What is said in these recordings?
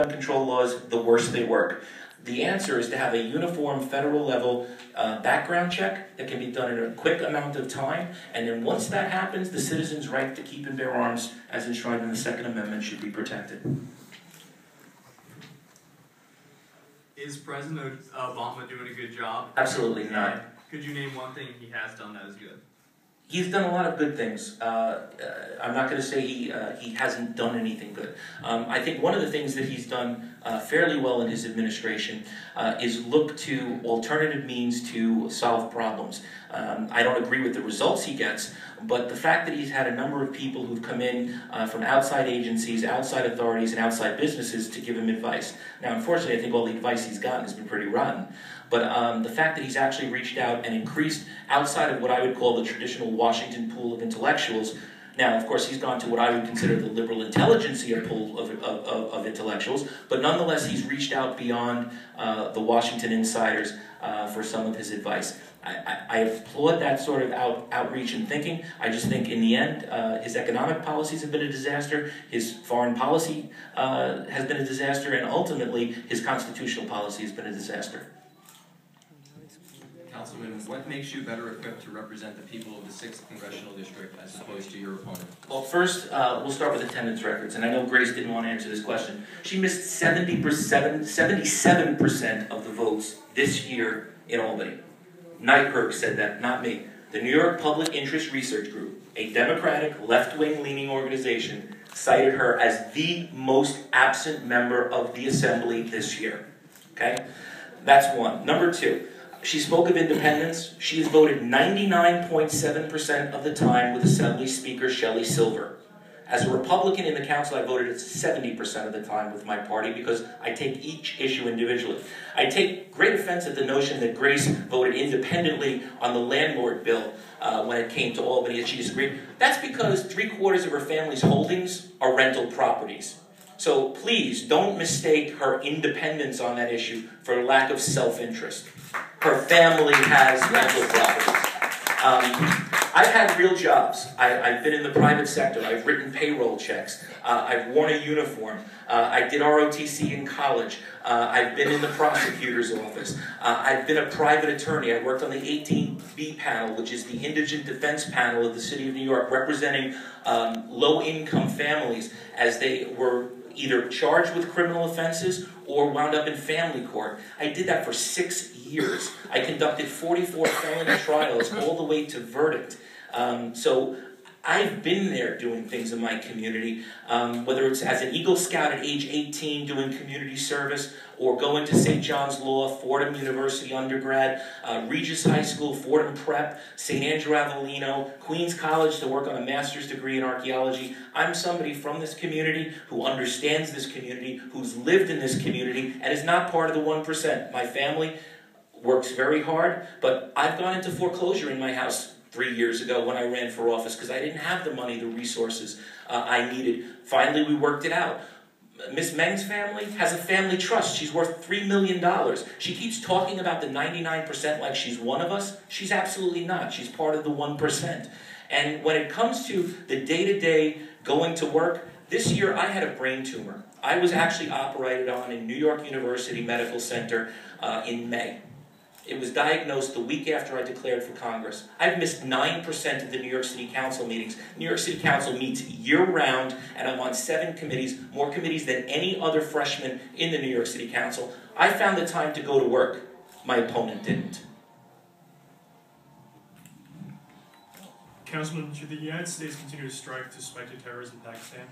gun control laws, the worse they work. The answer is to have a uniform federal level background check that can be done in a quick amount of time, and then once that happens, the citizen's right to keep and bear arms as enshrined in the Second Amendment should be protected. Is President Obama doing a good job? Absolutely not. Could you name one thing he has done that is good? He's done a lot of good things. I'm not going to say he hasn't done anything good. I think one of the things that he's done fairly well in his administration is look to alternative means to solve problems. I don't agree with the results he gets, but the fact that he's had a number of people who've come in from outside agencies, outside authorities, and outside businesses to give him advice. Now, unfortunately, I think all the advice he's gotten has been pretty rotten. But the fact that he's actually reached out and increased outside of what I would call the traditional Washington pool of intellectuals. Now, of course, he's gone to what I would consider the liberal intelligentsia pool of intellectuals, but nonetheless, he's reached out beyond the Washington insiders for some of his advice. I applaud that sort of outreach and thinking. I just think in the end, his economic policies have been a disaster, his foreign policy has been a disaster, and ultimately, his constitutional policy has been a disaster. Councilman, what makes you better equipped to represent the people of the 6th Congressional District as opposed to your opponent? Well, first, we'll start with attendance records, and I know Grace didn't want to answer this question. She missed 77% of the votes this year in Albany. Nyberg said that, not me. The New York Public Interest Research Group, a Democratic, left-wing leaning organization, cited her as the most absent member of the Assembly this year. Okay? That's one. Number two. She spoke of independence. She has voted 99.7% of the time with Assembly Speaker Shelley Silver. As a Republican in the Council, I voted 70% of the time with my party because I take each issue individually. I take great offense at the notion that Grace voted independently on the landlord bill when it came to Albany and she disagreed. That's because 3/4 of her family's holdings are rental properties. So please don't mistake her independence on that issue for lack of self-interest. Her family has rental properties. I've had real jobs. I've been in the private sector. I've written payroll checks. I've worn a uniform. I did ROTC in college. I've been in the prosecutor's office. I've been a private attorney. I worked on the 18B panel, which is the indigent defense panel of the city of New York, representing low-income families as they were either charged with criminal offenses or wound up in family court. I did that for 6 years. I conducted 44 felony trials all the way to verdict. So I've been there doing things in my community, whether it's as an Eagle Scout at age 18 doing community service, or going to St. John's Law, Fordham University undergrad, Regis High School, Fordham Prep, St. Andrew Avellino, Queens College to work on a master's degree in archaeology. I'm somebody from this community who understands this community, who's lived in this community, and is not part of the 1%. My family works very hard, but I've gone into foreclosure in my house 3 years ago when I ran for office because I didn't have the money, the resources I needed. Finally, we worked it out. Miss Meng's family has a family trust. She's worth $3 million. She keeps talking about the 99% like she's one of us. She's absolutely not. She's part of the 1%. And when it comes to the day-to-day going to work, this year I had a brain tumor. I was actually operated on in New York University Medical Center in May. It was diagnosed the week after I declared for Congress. I've missed 9% of the New York City Council meetings. New York City Council meets year-round, and I'm on 7 committees, more committees than any other freshman in the New York City Council. I found the time to go to work. My opponent didn't. Councilman, should the United States continue to strike to spike the terrorism in Pakistan?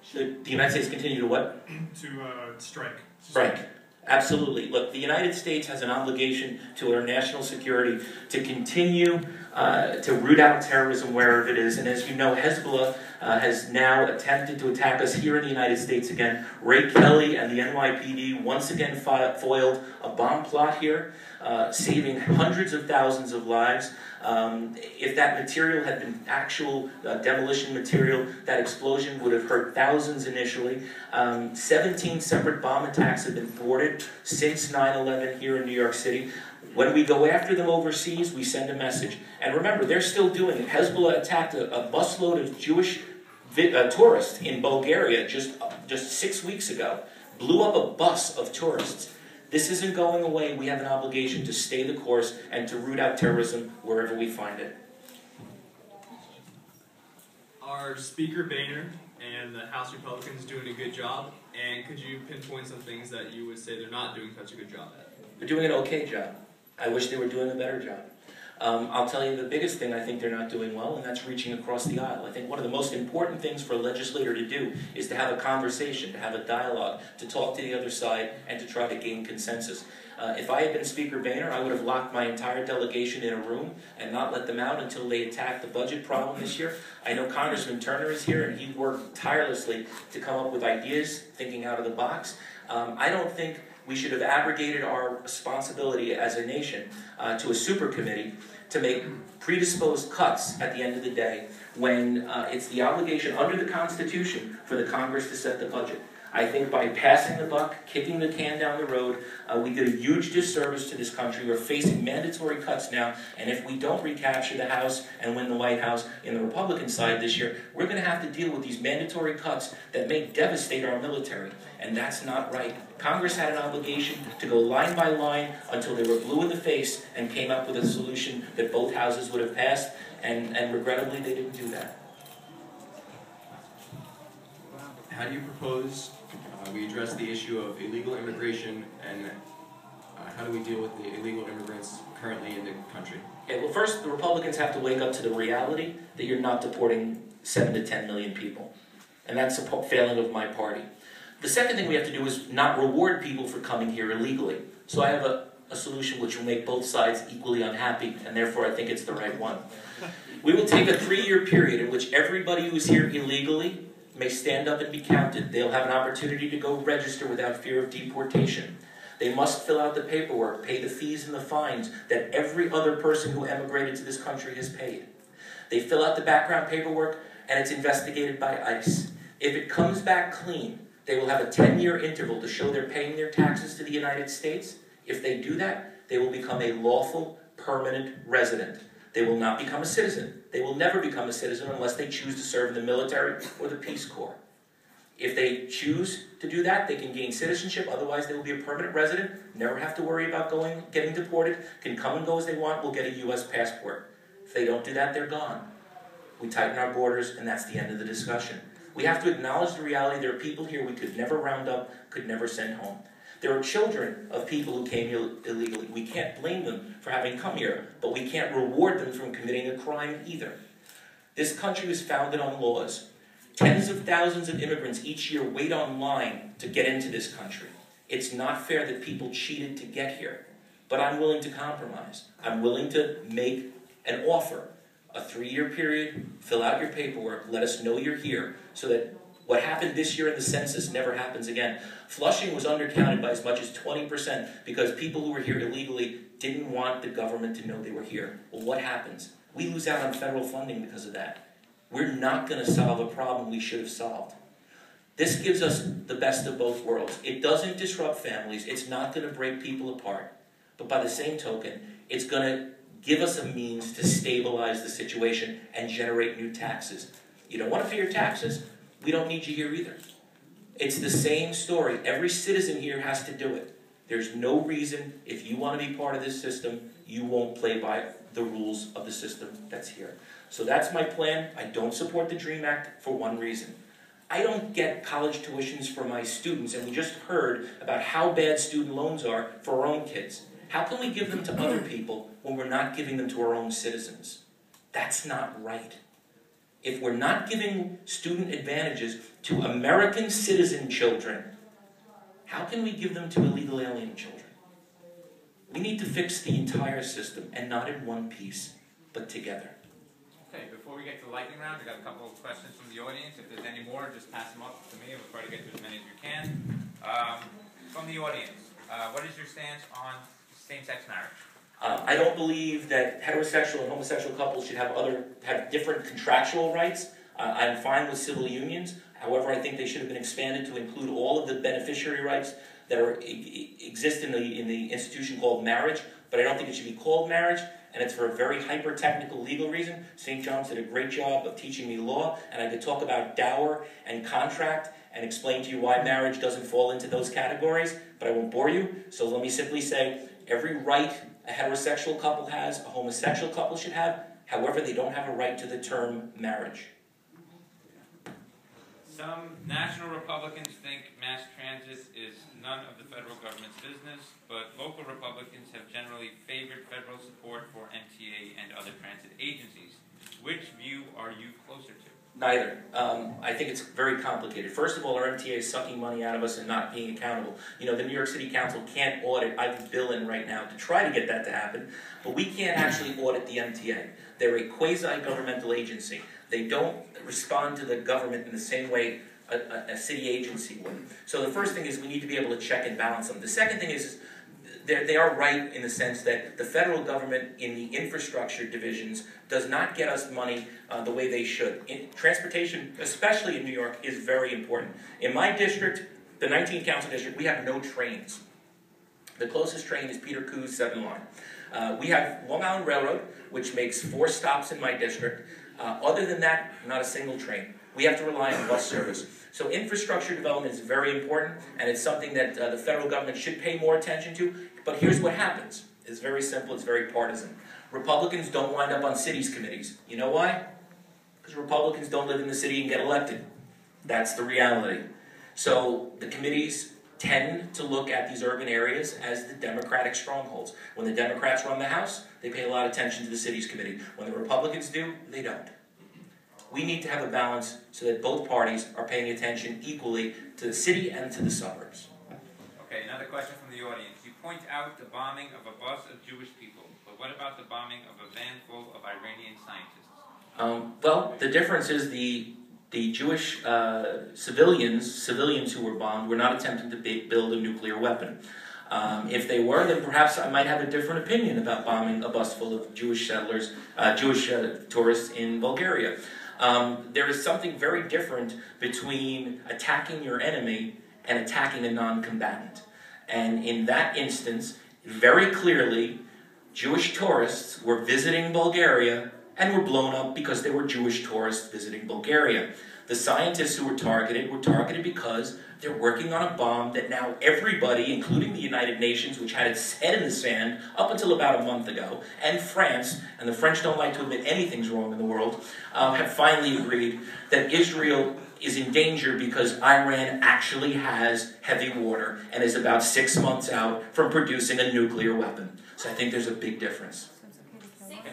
Should the United States continue to what? To strike. Strike. Absolutely. Look, the United States has an obligation to our national security to continue to root out terrorism wherever it is. And as you know, Hezbollah has now attempted to attack us here in the United States again. Ray Kelly and the NYPD once again foiled a bomb plot here, saving hundreds of thousands of lives. If that material had been actual demolition material, that explosion would have hurt thousands initially. 17 separate bomb attacks have been thwarted since 9/11 here in New York City. When we go after them overseas, we send a message. And remember, they're still doing it. Hezbollah attacked a busload of Jewish tourists in Bulgaria just 6 weeks ago. blew up a bus of tourists. This isn't going away. We have an obligation to stay the course and to root out terrorism wherever we find it. Are Speaker Boehner and the House Republicans doing a good job? And could you pinpoint some things that you would say they're not doing such a good job at? They're doing an okay job. I wish they were doing a better job. I'll tell you the biggest thing I think they're not doing well, and that's reaching across the aisle. I think one of the most important things for a legislator to do is to have a conversation, to have a dialogue, to talk to the other side, and to try to gain consensus. If I had been Speaker Boehner, I would have locked my entire delegation in a room and not let them out until they attacked the budget problem this year. I know Congressman Turner is here, and he worked tirelessly to come up with ideas, thinking out of the box. I don't think we should have abrogated our responsibility as a nation to a super committee to make predisposed cuts at the end of the day when it's the obligation under the Constitution for the Congress to set the budget. I think by passing the buck, kicking the can down the road, we did a huge disservice to this country. We're facing mandatory cuts now, and if we don't recapture the House and win the White House in the Republican side this year, we're going to have to deal with these mandatory cuts that may devastate our military, and that's not right. Congress had an obligation to go line by line until they were blue in the face and came up with a solution that both houses would have passed, and regrettably they didn't do that. How do you propose we address the issue of illegal immigration, and how do we deal with the illegal immigrants currently in the country? Okay, well, first, the Republicans have to wake up to the reality that you're not deporting 7 to 10 million people. And that's a failing of my party. The second thing we have to do is not reward people for coming here illegally. So I have a solution which will make both sides equally unhappy, and therefore I think it's the right one. We will take a 3-year period in which everybody who is here illegally may stand up and be counted. They'll have an opportunity to go register without fear of deportation. They must fill out the paperwork, pay the fees and the fines that every other person who emigrated to this country has paid. They fill out the background paperwork, and it's investigated by ICE. If it comes back clean, they will have a 10-year interval to show they're paying their taxes to the United States. If they do that, they will become a lawful, permanent resident. They will not become a citizen. They will never become a citizen unless they choose to serve in the military or the Peace Corps. If they choose to do that, they can gain citizenship. Otherwise, they will be a permanent resident, never have to worry about getting deported, can come and go as they want, will get a U.S. passport. If they don't do that, they're gone. We tighten our borders, and that's the end of the discussion. We have to acknowledge the reality there are people here we could never round up, could never send home. There are children of people who came illegally. We can't blame them for having come here, but we can't reward them for committing a crime either. This country was founded on laws. Tens of thousands of immigrants each year wait online to get into this country. It's not fair that people cheated to get here, but I'm willing to compromise. I'm willing to make an offer, a 3-year period, fill out your paperwork, let us know you're here, so that what happened this year in the census never happens again. Flushing was undercounted by as much as 20% because people who were here illegally didn't want the government to know they were here. Well, what happens? We lose out on federal funding because of that. We're not going to solve a problem we should have solved. This gives us the best of both worlds. It doesn't disrupt families. It's not going to break people apart. But by the same token, it's going to give us a means to stabilize the situation and generate new taxes. You don't want to pay your taxes? We don't need you here either. It's the same story. Every citizen here has to do it. There's no reason, if you want to be part of this system, you won't play by the rules of the system that's here. So that's my plan. I don't support the DREAM Act for one reason. I don't get college tuitions for my students, and we just heard about how bad student loans are for our own kids. How can we give them to other people when we're not giving them to our own citizens? That's not right. If we're not giving student advantages to American citizen children, how can we give them to illegal alien children? We need to fix the entire system, and not in one piece, but together. Okay, before we get to the lightning round, I got a couple of questions from the audience. If there's any more, just pass them up to me, and we'll try to get to as many as we can. From the audience, what is your stance on same-sex marriage? I don't believe that heterosexual and homosexual couples should have different contractual rights. I'm fine with civil unions. However, I think they should have been expanded to include all of the beneficiary rights that exist in the institution called marriage. But I don't think it should be called marriage, and it's for a very hyper-technical legal reason. St. John's did a great job of teaching me law, and I could talk about dower and contract and explain to you why marriage doesn't fall into those categories, but I won't bore you. So let me simply say, every right a heterosexual couple has, a homosexual couple should have. However, they don't have a right to the term marriage. Some national Republicans think mass transit is none of the federal government's business, but local Republicans have generally favored federal support for MTA and other transit agencies. Which view are you closer to? Neither. I think it's very complicated. First of all, our MTA is sucking money out of us and not being accountable. You know, the New York City Council can't audit. I have a bill in right now to try to get that to happen, but we can't actually audit the MTA. They're a quasi-governmental agency. They don't respond to the government in the same way a city agency would. So the first thing is we need to be able to check and balance them. The second thing is they are right in the sense that the federal government in the infrastructure divisions does not get us money the way they should. Transportation, especially in New York, is very important. In my district, the 19th Council District, we have no trains. The closest train is Peter Cou's 7 line. We have Long Island Railroad, which makes 4 stops in my district. Other than that, not a single train. We have to rely on bus service. So infrastructure development is very important, and it's something that the federal government should pay more attention to. But here's what happens. It's very simple. It's very partisan. Republicans don't wind up on cities committees. You know why? Because Republicans don't live in the city and get elected. That's the reality. So the committees tend to look at these urban areas as the Democratic strongholds. When the Democrats run the House, they pay a lot of attention to the cities committee. When the Republicans do, they don't. We need to have a balance so that both parties are paying attention equally to the city and to the suburbs. Okay, another question from the audience. You point out the bombing of a bus of Jewish people, but what about the bombing of a van full of Iranian scientists? Well, the difference is the Jewish civilians who were bombed were not attempting to build a nuclear weapon. If they were, then perhaps I might have a different opinion about bombing a bus full of Jewish settlers, Jewish tourists in Bulgaria. There is something very different between attacking your enemy and attacking a non-combatant. And in that instance, very clearly, Jewish tourists were visiting Bulgaria and were blown up because they were Jewish tourists visiting Bulgaria. The scientists who were targeted because they're working on a bomb that now everybody, including the United Nations, which had its head in the sand up until about a month ago, and France, and the French don't like to admit anything's wrong in the world, have finally agreed that Israel is in danger because Iran actually has heavy water and is about 6 months out from producing a nuclear weapon. So I think there's a big difference. 6 months?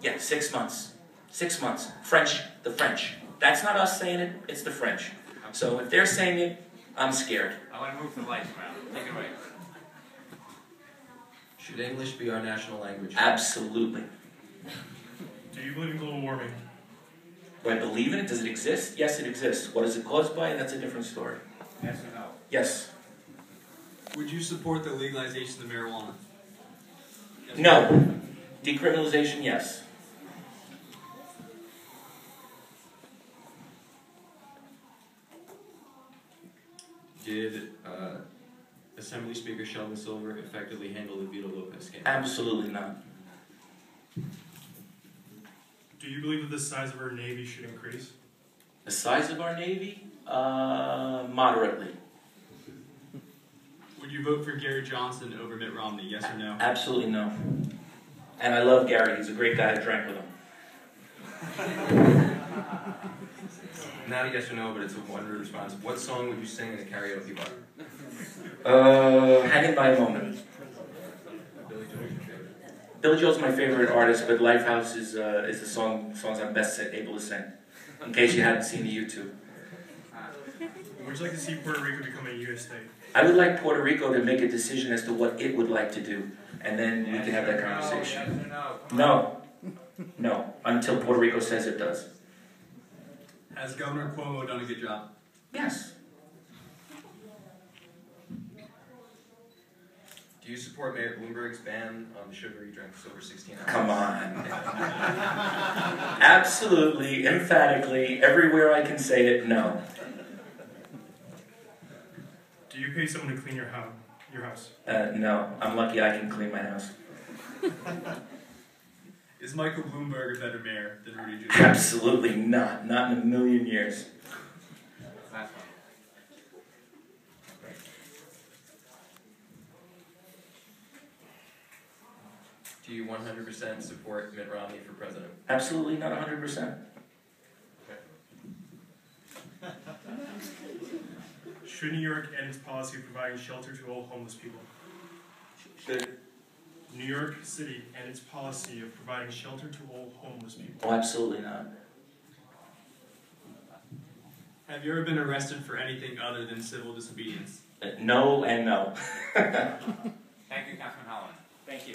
Yeah, 6 months. 6 months. French, the French. That's not us saying it, it's the French. So if they're saying it, I'm scared. I want to move the lights around. Take it away. Should English be our national language? Absolutely. Do you believe in global warming? Do I believe in it? Does it exist? Yes, it exists. What is it caused by? That's a different story. Yes or no? Yes. Would you support the legalization of marijuana? Yes. No. Decriminalization, yes. Did Assembly Speaker Sheldon Silver effectively handle the Vito Lopez scandal? Absolutely not. Do you believe that the size of our Navy should increase? The size of our Navy? Moderately. Would you vote for Gary Johnson over Mitt Romney, yes or no? Absolutely no. And I love Gary. He's a great guy. I drank with him. Not a yes or no, but it's a one-word response. What song would you sing in a karaoke bar? Hanging by a Moment. Billy Joel's your favorite. Billy Joel's my favorite artist, but Lifehouse is the songs I'm best able to sing. In case you haven't seen the YouTube. Would you like to see Puerto Rico become a U.S. state? I would like Puerto Rico to make a decision as to what it would like to do, and then we can have that conversation. Yes or no? No, until Puerto Rico says it does. Has Governor Cuomo done a good job? Yes. Do you support Mayor Bloomberg's ban on sugary drinks over 16 ounces? Come on. Absolutely, emphatically, everywhere I can say it, no. Do you pay someone to clean your house? No, I'm lucky I can clean my house. Is Michael Bloomberg a better mayor than Rudy Giuliani? Absolutely not. Not in a million years. Last one. Do you 100% support Mitt Romney for president? Absolutely not 100%. Should New York end its policy of providing shelter to all homeless people? Should? New York City end its policy of providing shelter to all homeless people? Oh, absolutely not. Have you ever been arrested for anything other than civil disobedience? No and no. Thank you, Councilman Halloran. Thank you.